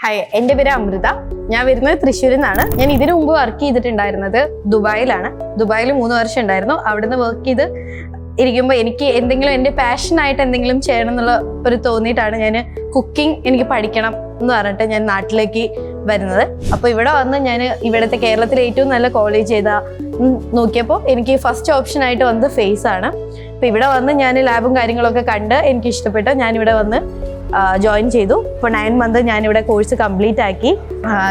Hi, എൻ്റെ പേര് അമൃത. ഞാൻ വരുന്നത് തൃശ്ശൂരിൽ നിന്നാണ്. ഞാൻ ഇതിനു മുമ്പ് വർക്ക് ചെയ്തിട്ടുണ്ടായിരുന്നത് ദുബായിലാണ്. ദുബായിൽ 3 വർഷം ഉണ്ടായിരുന്നു. അവിടുന്ന് വർക്ക് ചെയ്ത് ഇരിക്കുമ്പോൾ എനിക്ക് എന്തെങ്കിലും എൻ്റെ പാഷനായിട്ട് എന്തെങ്കിലും ചെയ്യണം എന്നുള്ള ഒരു തോന്നിയിട്ടാണ് ഞാൻ കുക്കിംഗ് എനിക്ക് പഠിക്കണം എന്ന് പറഞ്ഞിട്ട് ഞാൻ നാട്ടിലേക്ക് വരുന്നത്. അപ്പോൾ ഇവിടെ വന്ന് ഞാൻ ഇവിടുത്തെ കേരളത്തിലെ ഏറ്റവും നല്ല കോളേജ് ഏതാ നോക്കിയപ്പോൾ എനിക്ക് ഫസ്റ്റ് ഓപ്ഷൻ ആയിട്ട് വന്നത് ഫേസ് ആണ്. അപ്പോൾ ഇവിടെ വന്ന് ഞാൻ ലാബും കാര്യങ്ങളൊക്കെ കണ്ട് എനിക്ക് ഇഷ്ടപ്പെട്ടു. ഞാനിവിടെ വന്ന് ജോയിൻ ചെയ്തു. ഇപ്പോൾ 9 മന്ത് ഞാനിവിടെ കോഴ്സ് കംപ്ലീറ്റ് ആക്കി.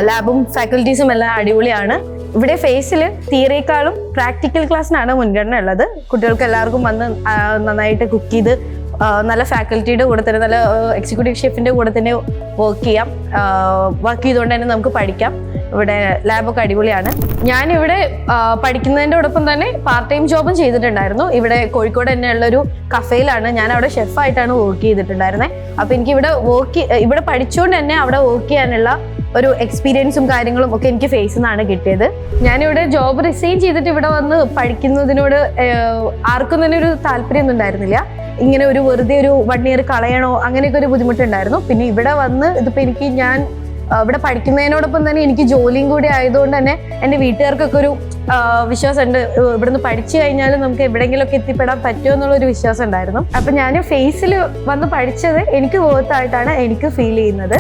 ലാബും ഫാക്കൽറ്റീസും എല്ലാം അടിപൊളിയാണ്. ഇവിടെ ഫേസിൽ തിയറിയേക്കാളും പ്രാക്ടിക്കൽ ക്ലാസ്സിനാണ് മുൻഗണന ഉള്ളത്. കുട്ടികൾക്ക് എല്ലാവർക്കും വന്ന് നന്നായിട്ട് കുക്ക് ചെയ്ത് നല്ല ഫാക്കൽറ്റിയുടെ കൂടെ തന്നെ നല്ല എക്സിക്യൂട്ടീവ് ഷെഫിൻ്റെ കൂടെ തന്നെ വർക്ക് ചെയ്യാം. വർക്ക് ചെയ്തുകൊണ്ട് തന്നെ നമുക്ക് പഠിക്കാം. ഇവിടെ ലാബൊക്കെ അടിപൊളിയാണ്. ഞാനിവിടെ പഠിക്കുന്നതിൻ്റെ തന്നെ പാർട്ട് ടൈം ജോബും ചെയ്തിട്ടുണ്ടായിരുന്നു. ഇവിടെ കോഴിക്കോട് തന്നെ ഉള്ളൊരു കഫേയിലാണ്. ഞാൻ അവിടെ ഷെഫായിട്ടാണ് വർക്ക് ചെയ്തിട്ടുണ്ടായിരുന്നത്. അപ്പോൾ എനിക്ക് ഇവിടെ പഠിച്ചുകൊണ്ട് തന്നെ അവിടെ വർക്ക് ചെയ്യാനുള്ള ഒരു എക്സ്പീരിയൻസും കാര്യങ്ങളും ഒക്കെ എനിക്ക് ഫേസിൽ നിന്നാണ് കിട്ടിയത്. ഞാനിവിടെ ജോബ് റിസൈൻ ചെയ്തിട്ട് ഇവിടെ വന്ന് പഠിക്കുന്നതിനോട് ആർക്കും തന്നെ ഒരു താല്പര്യമൊന്നും ഉണ്ടായിരുന്നില്ല. ഇങ്ങനെ വെറുതെ ഒരു 1 ഇയർ കളയണോ അങ്ങനെയൊക്കെ ഒരു ബുദ്ധിമുട്ടുണ്ടായിരുന്നു. പിന്നെ ഇവിടെ വന്ന് ഇതിപ്പോൾ ഞാൻ ഇവിടെ പഠിക്കുന്നതിനോടൊപ്പം തന്നെ എനിക്ക് ജോലിയും കൂടി ആയതുകൊണ്ട് തന്നെ എൻ്റെ വീട്ടുകാർക്കൊക്കെ ഒരു വിശ്വാസമുണ്ട്. ഇവിടുന്ന് പഠിച്ചു കഴിഞ്ഞാൽ നമുക്ക് എവിടെയെങ്കിലുമൊക്കെ എത്തിപ്പെടാൻ പറ്റുമോ എന്നുള്ളൊരു വിശ്വാസം ഉണ്ടായിരുന്നു. അപ്പം ഞാൻ ഫേസിൽ വന്ന് പഠിച്ചത് എനിക്ക് വർത്തായിട്ടാണ് എനിക്ക് ഫീൽ ചെയ്യുന്നത്.